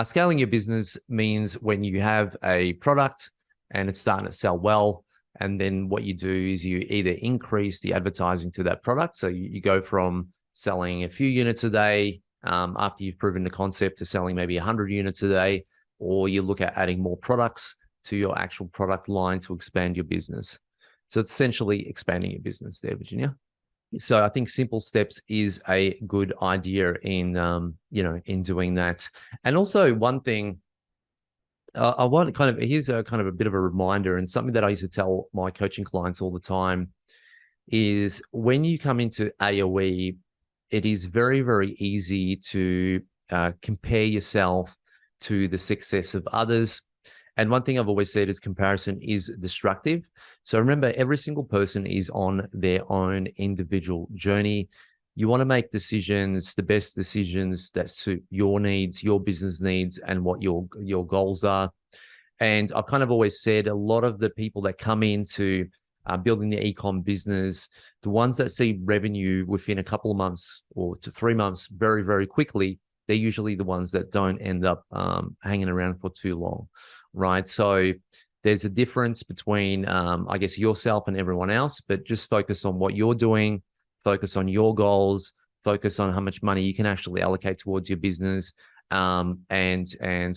Scaling your business means when you have a product and it's starting to sell well, and then what you do is you either increase the advertising to that product. So you go from selling a few units a day after you've proven the concept to selling maybe 100 units a day, or you look at adding more products to your actual product line to expand your business. So it's essentially expanding your business there, Virginia. So I think simple steps is a good idea in, in doing that. And also one thing I want here's a kind of a bit of a reminder, and something that I used to tell my coaching clients all the time is when you come into AOE, it is very, very easy to compare yourself to the success of others. And one thing I've always said is comparison is destructive. So remember, every single person is on their own individual journey. You want to make decisions, the best decisions that suit your needs, your business needs, and what your goals are. And I've kind of always said a lot of the people that come into building the e-com business, the ones that see revenue within a couple of months or to 3 months very, very quickly, they're usually the ones that don't end up hanging around for too long, right? So there's a difference between, I guess, yourself and everyone else, but just focus on what you're doing, focus on your goals, focus on how much money you can actually allocate towards your business, and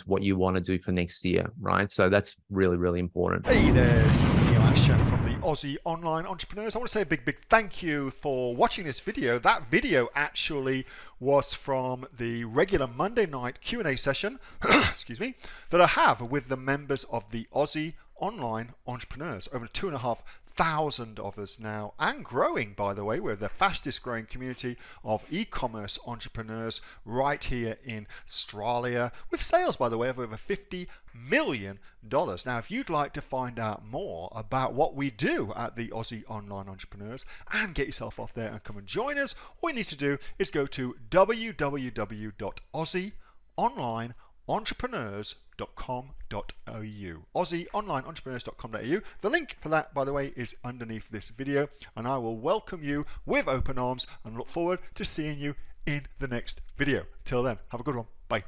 what you want to do for next year, right? So that's really, really important. Hey there, this is Neil-Asher from the Aussie Online Entrepreneurs. I want to say a big, big thank you for watching this video. That video actually was from the regular Monday night Q&A session, excuse me, that I have with the members of the Aussie Online Entrepreneurs. Over 2,500 of us now, and growing, by the way. We're the fastest growing community of e-commerce entrepreneurs right here in Australia, with sales, by the way, of over $50 million. Now, if you'd like to find out more about what we do at the Aussie Online Entrepreneurs and get yourself off there and come and join us, all you need to do is go to www.aussieonlineentrepreneurs.com.au. AussieOnlineEntrepreneurs.com.au. The link for that, by the way, is underneath this video, and I will welcome you with open arms and look forward to seeing you in the next video. Till then, have a good one. Bye.